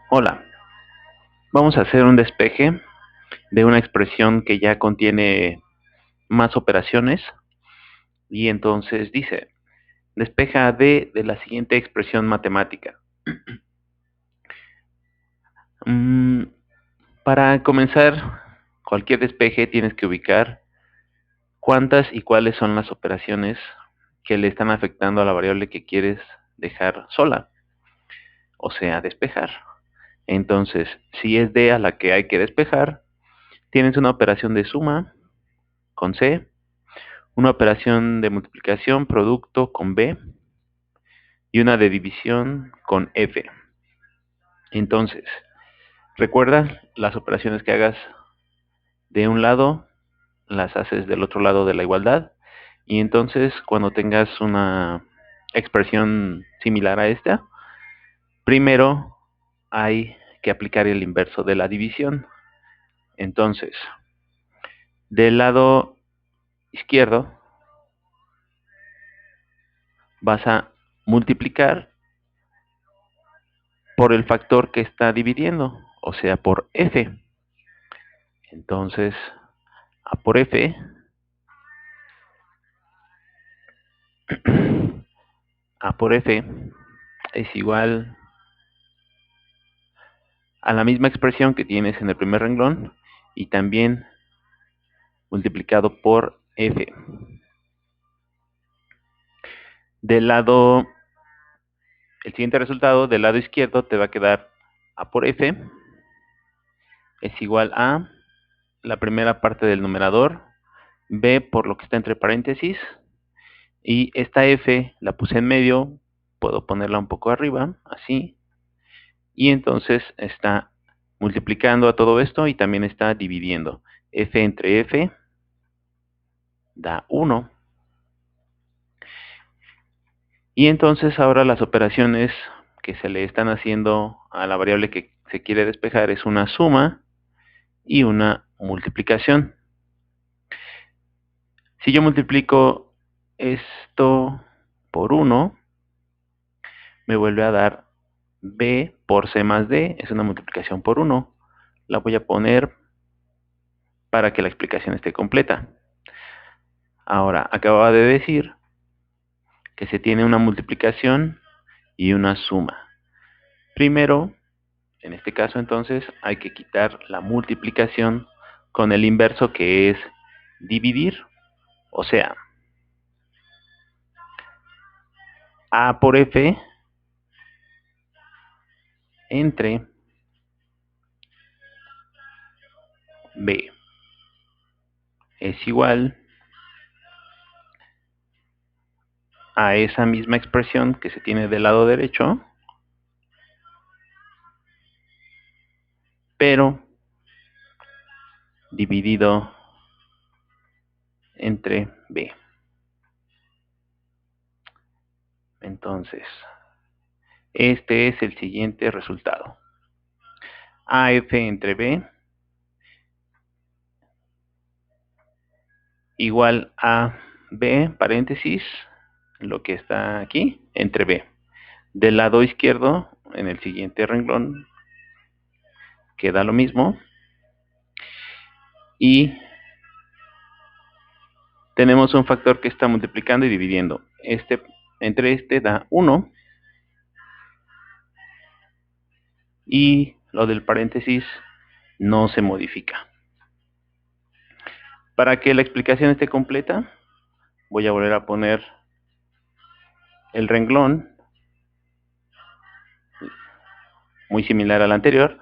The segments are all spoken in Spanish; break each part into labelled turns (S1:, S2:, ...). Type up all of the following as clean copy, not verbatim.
S1: Hola, vamos a hacer un despeje de una expresión que ya contiene más operaciones y entonces dice, despeja D de la siguiente expresión matemática. Para comenzar cualquier despeje tienes que ubicar cuántas y cuáles son las operaciones que le están afectando a la variable que quieres dejar sola, o sea, despejar. Entonces, si es D a la que hay que despejar, tienes una operación de suma con C, una operación de multiplicación, producto con B y una de división con F. Entonces, recuerda las operaciones que hagas de un lado, las haces del otro lado de la igualdad y entonces cuando tengas una expresión similar a esta, primero hay que aplicar el inverso de la división. Entonces, del lado izquierdo vas a multiplicar por el factor que está dividiendo, o sea, por F. Entonces, A por F A por F es igual a la misma expresión que tienes en el primer renglón y también multiplicado por F. Del lado, el siguiente resultado del lado izquierdo te va a quedar A por F es igual a la primera parte del numerador, B por lo que está entre paréntesis, y esta F la puse en medio, puedo ponerla un poco arriba, así, y entonces está multiplicando a todo esto y también está dividiendo. F entre F da 1. Y entonces ahora las operaciones que se le están haciendo a la variable que se quiere despejar es una suma y una multiplicación. Si yo multiplico esto por 1, me vuelve a dar B por C más D, es una multiplicación por 1. La voy a poner para que la explicación esté completa. Ahora, acababa de decir que se tiene una multiplicación y una suma. Primero, en este caso entonces, hay que quitar la multiplicación con el inverso que es dividir. O sea, A por F entre B es igual a esa misma expresión que se tiene del lado derecho, pero dividido entre B. Entonces, este es el siguiente resultado. AF entre B igual a B, paréntesis, lo que está aquí, entre B. Del lado izquierdo, en el siguiente renglón, queda lo mismo. Y tenemos un factor que está multiplicando y dividiendo. Entre este da 1. Y lo del paréntesis no se modifica. Para que la explicación esté completa, voy a volver a poner el renglón, muy similar al anterior,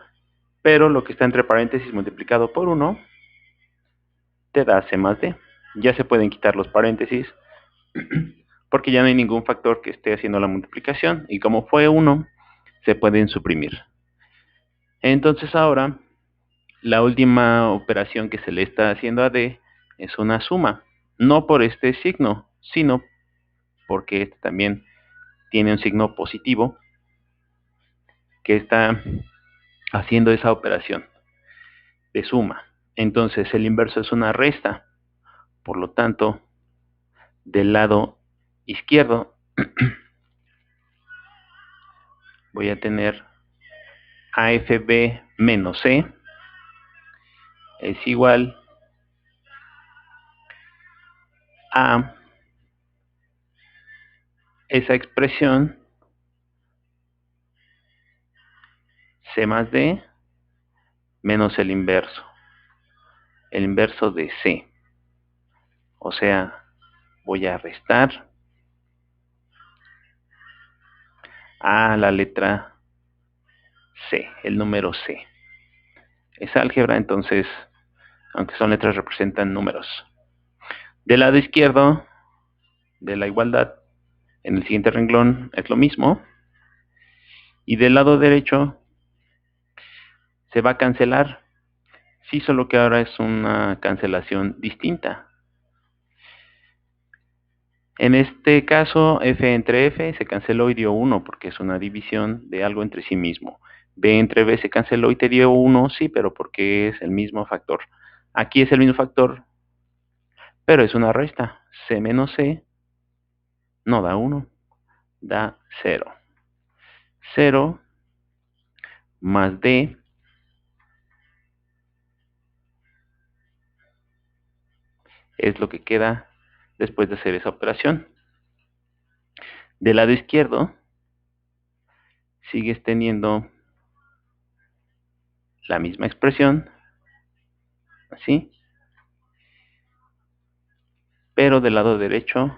S1: pero lo que está entre paréntesis multiplicado por 1 te da C más D. Ya se pueden quitar los paréntesis porque ya no hay ningún factor que esté haciendo la multiplicación y como fue 1, se pueden suprimir. Entonces ahora, la última operación que se le está haciendo a D es una suma, no por este signo, sino porque este también tiene un signo positivo que está haciendo esa operación de suma. Entonces el inverso es una resta, por lo tanto, del lado izquierdo voy a tener AFB menos C es igual a esa expresión C más D menos el inverso de C. O sea, voy a restar a la letra C, el número C. Es álgebra, entonces, aunque son letras, representan números. Del lado izquierdo de la igualdad, en el siguiente renglón, es lo mismo. Y del lado derecho se va a cancelar. Sí, solo que ahora es una cancelación distinta. En este caso, f entre f se canceló y dio 1 porque es una división de algo entre sí mismo. B entre B se canceló y te dio 1, sí, pero porque es el mismo factor. Aquí es el mismo factor, pero es una resta. C menos C no da 1, da 0. 0 más D es lo que queda después de hacer esa operación. Del lado izquierdo sigues teniendo la misma expresión, así, pero del lado derecho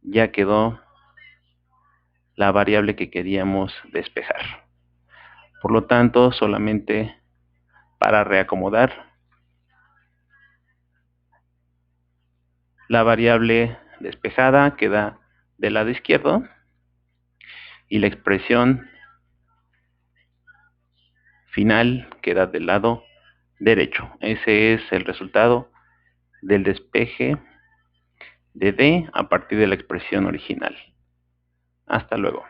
S1: ya quedó la variable que queríamos despejar. Por lo tanto, solamente para reacomodar la variable despejada queda del lado izquierdo y la expresión final queda del lado derecho. Ese es el resultado del despeje de D a partir de la expresión original. Hasta luego.